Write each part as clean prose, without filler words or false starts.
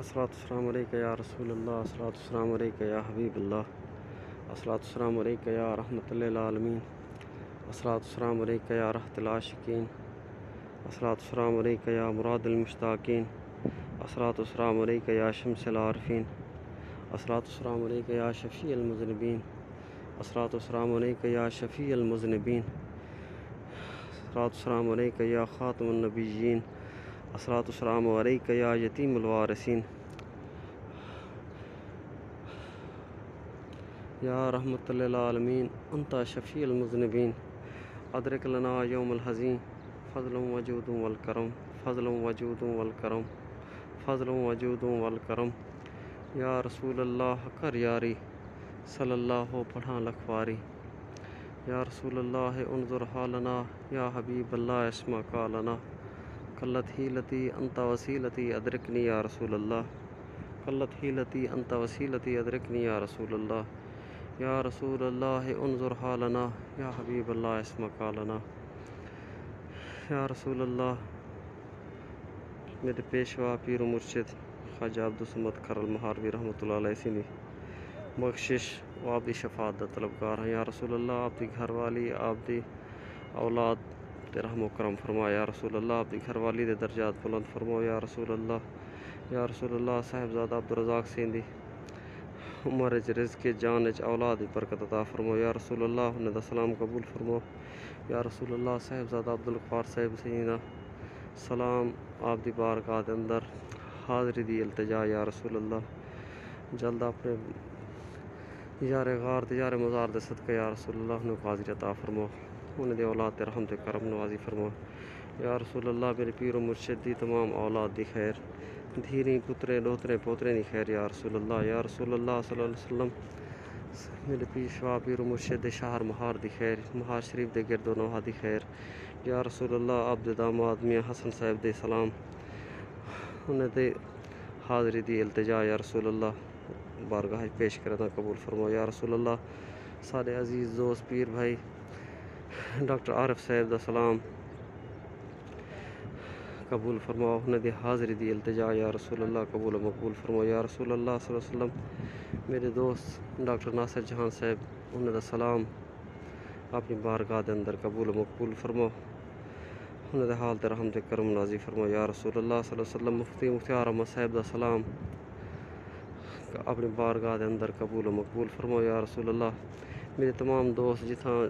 الصلاة والسلام علیکہ یا رسول اللہ، الصلاة والسلام علیکہ یا حبیب اللہ، الصلاة والسلام علیکہ یا رحمت للعالمین، الصلاة والسلام علیکہ یا رحمت العاشقین، الصلاة والسلام علیکہ یا مراد المشتاقین، الصلاة والسلام علیکہ یا شمس العارفین، الصلاة والسلام علیکہ یا شفیع المذنبین، الصلاة والسلام علیکہ یا شفیع المذنبین، الصلاة والسلام علیکہ یا خاتم النبیین، الصلاة والسلام علیکہ یا یتیم الوارثین، یا رحمت للعالمین انت شفیع المذنبین، ادرک لنا یوم الحزین، فضل وجود والکرم، فضل وجود والکرم، فضل وجود والکرم، یا رسول اللہ کر یاری، صلی اللہ پڑھا لکھواری، یا رسول اللہ انظر حالنا، یا حبیب اللہ اسمع قالنا، قلت حیلتی انت وسیلتی ادرکنی یا رسول اللہ، قلت حیلتی انت وسیلتی ادرکنی یا رسول اللہ، یا رسول اللہ انظر حالنا، یا حبیب اللہ اسمع قالنا، یا رسول اللہ۔ میرے پیشوا پیر و مرشد خواجہ عبدالصمد کھرل مہاروی رحمۃ اللہ علیہ سندھی بخشش و آپ دی شفاعت دا طلبگار ہیں، یا رسول اللہ آپ دی گھر والی، آپ دی اولاد تے رحم و کرم فرما، یا رسول اللہ آپ دی گھر والی دے درجات بلند فرماؤ، یا رسول اللہ، یا رسول اللہ صاحبزادہ عبدالرزاق سندھی عمر اچ رزق جان اچ اولاد دی برکت عطا فرماؤ، یا رسول اللہ انہیں دا سلام قبول فرماؤ، یا رسول اللہ صاحبزادہ عبدالغفار صاحب سیدہ سلام آپ دی بارگاہ دے اندر حاضری دی التجا، یا رسول اللہ جلد اپنے یار غار تے یار مزار دے صدقے یا رسول اللہ انہوں حاضری عطا فرماؤ، انہیں دے اولاد تے رحم تے کرم نوازی فرماؤ، یا رسول اللہ میرے پیر و مرشد دی تمام اولاد دی خیر، دھیری پترے دوترے پوترے دی خیر، یا رسول اللہ، یا رسول اللہ صلی اللہ علیہ وسلم میرے پیشوا پیر و مرشد دے شہر مہار دی خیر، مہار شریف دے گرد و نواح دی خیر، یا رسول اللہ آپ دے داماد میاں حسن صاحب دے سلام انہیں دے حاضری دی التجا، یا رسول اللہ بارگاہ پیش کرنا قبول فرماؤ، یا رسول اللہ سارے عزیز دوست پیر بھائی ڈاکٹر عارف صاحب دا سلام قبول فرماؤ، انہیں دی حاضری دی التجا، یا رسول اللہ قبول و مقبول فرماؤ، یا رسول اللہ صلی اللہ علیہ وسلم میرے دوست ڈاکٹر ناصر جہاں صاحب انہیں دا سلام اپنی بارگاہ دے اندر قبول و مقبول فرماؤ، انہیں دے حال تے رحم تے کرم نازی فرماؤ، یا رسول اللہ صلی اللہ علیہ وسلم مفتی مختار احمد صاحب دا سلام اپنی بارگاہ دے اندر قبول و مقبول فرماؤ، یا رسول اللہ میرے تمام دوست جتھاں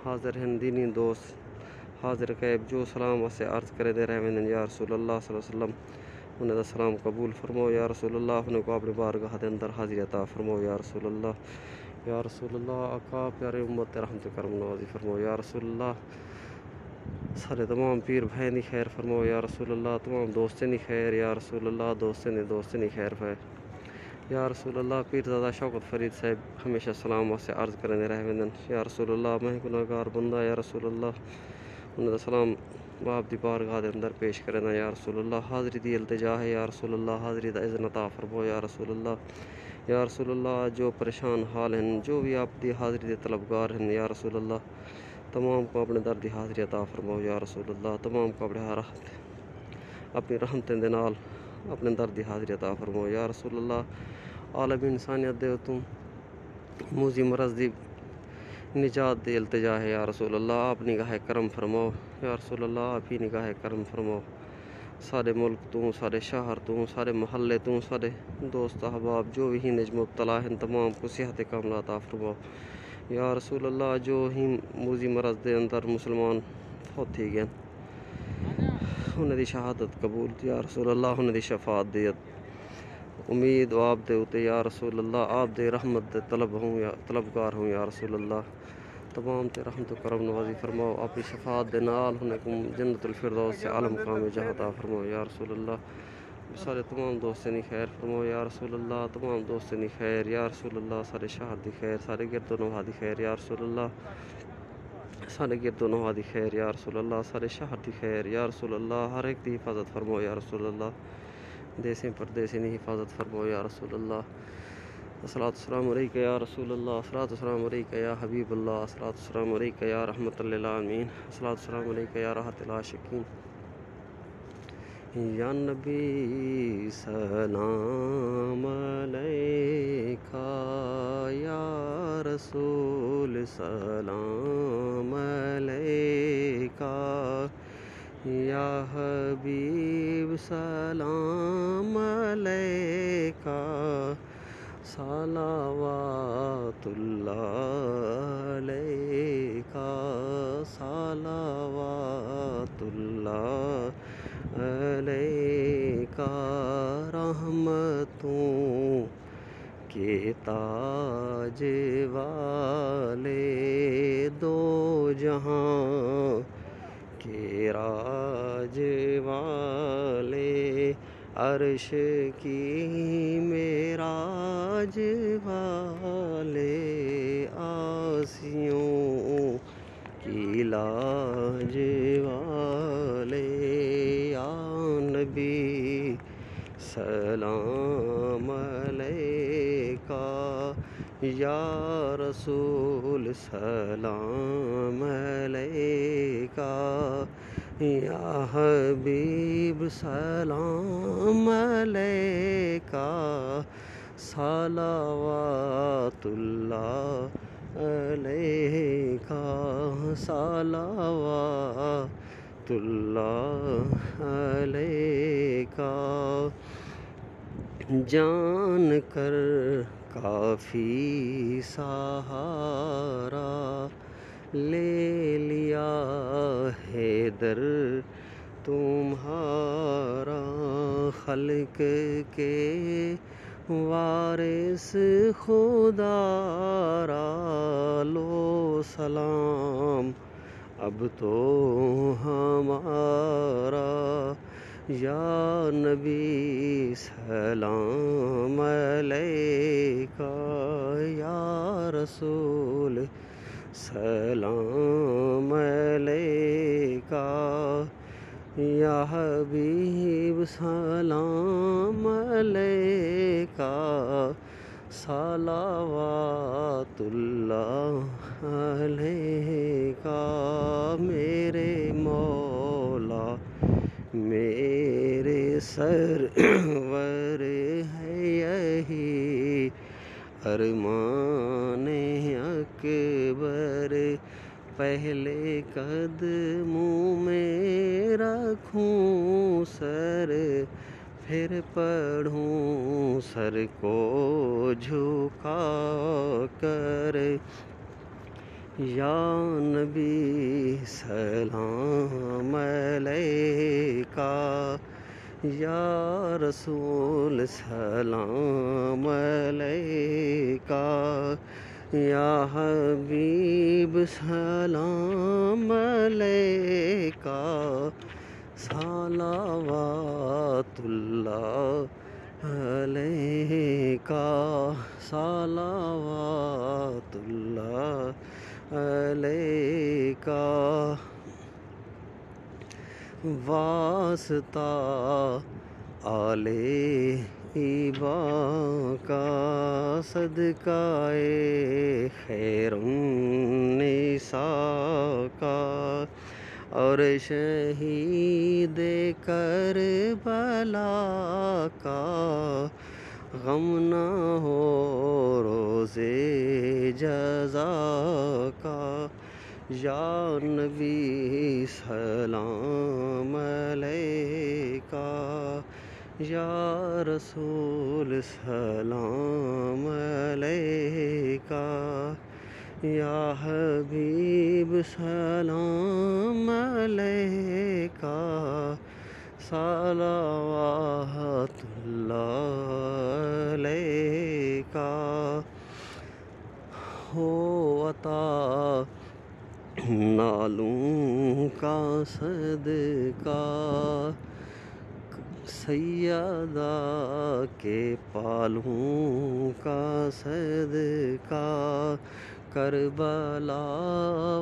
حاضر ہیں دینی دوست حاضر قیب جو سلام واسے عرض کرے دے رہے ہیں، یا رسول اللہ صلی اللہ علیہ وسلم انہیں دا سلام قبول فرماؤ، یا رسول اللہ انہیں کو اپنی بارگاہ دے اندر حاضری عطا فرماؤ، یا رسول اللہ، یا رسول اللہ آقا پیارے امت رحمت کرم نوازی فرماؤ، یا رسول اللہ سارے تمام پیر بھائی دی خیر فرماؤ، یا رسول اللہ تمام دوستیں دی خیر، یا رسول اللہ دوستیں دی خیر فرماؤ، یا رسول اللہ پیرزادہ شوکت فرید صاحب ہمیشہ سلام واسے عرض کرنے رہے ہیں، یا رسول اللہ میں گناہگار بندہ، یا رسول اللہ انہیں دا سلام باپ دی بارگاہ دے اندر پیش کرنا، یا رسول اللہ حاضری دی التجا ہے، یا رسول اللہ حاضری دا اذن عطا فرماؤ، یا رسول اللہ، یا رسول اللہ جو پریشان حال ہیں جو بھی آپ دی حاضری دے طلبگار ہیں، یا رسول اللہ تمام کو اپنے در دی حاضری عطا فرماؤ، یا رسول اللہ تمام کو اپنی رحمتیں دے نال اپنے در دی حاضری عطا فرماؤ، یا رسول اللہ عالم انسانیت دے تم موذی مرض دی نجات دی التجا ہے، یا رسول اللہ آپ نگاہ کرم فرماؤ، یا رسول اللہ آپ ہی نگاہ کرم فرماؤ، سارے ملک تو سارے شہر تو سارے محلے تو سارے دوست احباب جو بھی نجم مبتلا ہیں تمام کو صحت کاملہ عطا فرماؤ، یا رسول اللہ جو ہی موذی مرض دے اندر مسلمان فوت تھی گئے انہیں دی شہادت قبول، یا رسول اللہ انہیں دی شفاعت دیت امید و آپ دے اتے، یا رسول اللہ آپ دے رحمت دے طلبگار ہوں، یا رسول اللہ تمام تے رحمت و کرم نوازی فرماؤ، اپنی شفاعت دے نال انہیں کو جنت الفردوس سے عالم مقام جہاں عطا فرماؤ، یا رسول اللہ سارے تمام دوستیں دی خیر فرماؤ، یا رسول اللہ تمام دوستیں دی خیر، یا رسول اللہ سارے شہر دی خیر، سارے گرد و نواح دی خیر، یا رسول اللہ سارے گرد و نواح دی خیر، یا رسول اللہ سارے شہر دی خیر، یا رسول اللہ ہر ایک دی حفاظت فرماؤ، یا رسول اللہ دیسیں پردیسیں دی حفاظت فرماؤ، یا رسول اللہ الصلاة والسلام علیکہ یا رسول اللہ، الصلاة والسلام علیکہ یا حبیب اللہ، الصلاة والسلام علیکہ یا رحمت للعالمین، الصلاة والسلام علیکہ یا راحت العاشقین، یا نبی سلام علیکہ، یا رسول سلام علیکہ، یا حبیب سلام علیکہ، صلوات اللہ علیکہ، صلوات اللہ علیکہ، رحمتوں کے تاج والے، دو جہاں کے راج والے، عرش کی معراج والے، آسیوں کی لاج والے، یا نبی سلام علیکہ، یا رسول سلام علیکہ، یا حبیب سلام علیکہ، صلوات اللہ علیکہ، صلوات اللہ علیکہ، جان کر کافی سہارا لے لیا ہے در تمہارا، خلق کے وارث خدا را لو سلام اب تو ہمارا، یا نبی سلام علیکہ، یا رسول سلام علیکہ، یا حبیب سلام علیکہ، صلوات اللہ علیکہ، میرے مولا میرے سرور ہے یہی ارمان اکبر، پہلے قدموں میں رکھوں سر، پھر پڑھوں سر کو جھکا کر، یا نبی سلام علیکہ، یا رسول سلام علیکہ، یا حبیب سلام علیکہ، صلوات اللہ علیکہ، صلوات اللہ علیکہ، واسطہ آل ایبا کا، صدقہ خیر النساء کا، اور شہید کربلا کا، غم نہ ہو روزے جزا کا، یا نبی سلام علیکہ، یا رسول سلام علیکہ، یا حبیب سلام علیکہ، صلوات اللہ علیکہ، ہو عطا نالوں کا صدقہ، سیدہ کے پالوں کا صدقہ، کربلا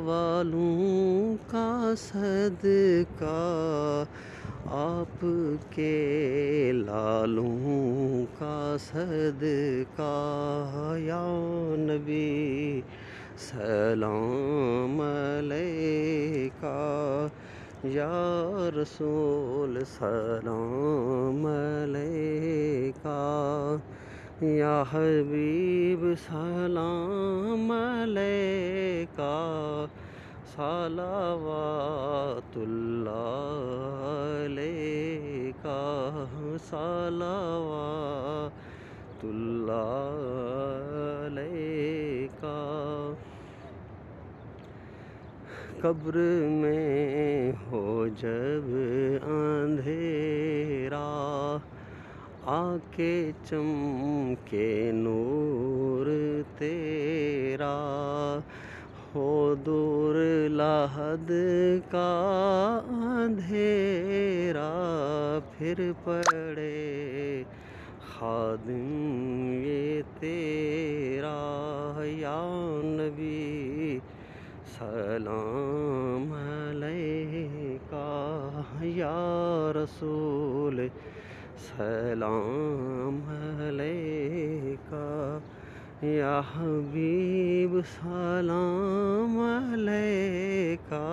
والوں کا صدقہ، آپ کے لالوں کا صدقہ، یا نبی سلام علیکہ، یا رسول سلام علیکہ، یا حبیب سلام علیکہ، صلوات اللہ علیکہ، صلوات اللہ علیکہ۔ قبر میں ہو جب اندھیرا، آ کے چمکے نور تیرا، ہو دور لحد کا اندھیرا، پھر پڑے خادم یہ تیرا، یا نبی سلام علیکہ، یا رسول سلام علیکہ، یا حبیب سلام علیکہ،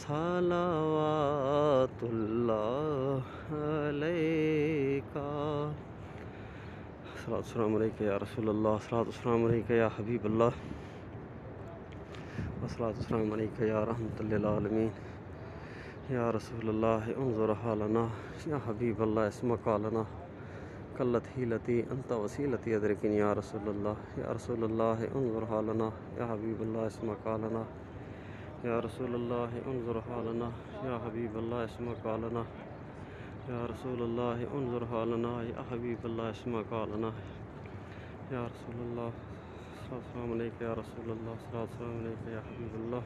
صلوات اللہ علیکہ۔ صلاۃ السلام علیکہ یا رسول اللہ، صلاۃ السلام علیکہ یا حبیب اللہ، والصلاۃ السلام علیکہ یا رحمۃ للعالمین، یا رسول اللہ انظر حالنا، یا حبیب اللہ اسمع قالنا، قلت حیلتی انت وسیلتی ادرکنی یا رسول اللہ، یا رسول اللہ انظر حالنا، یا حبیب اللہ اسمع قالنا، یا رسول اللہ انظر حالنا، یا حبیب اللہ اسمع قالنا، یا رسول اللہ انظر حالنا، یا حبیب اللہ اسمع قالنا، یا رسول اللہ السلام علیکہ یا رسول اللہ، السلام علیکہ یا حبیب اللہ۔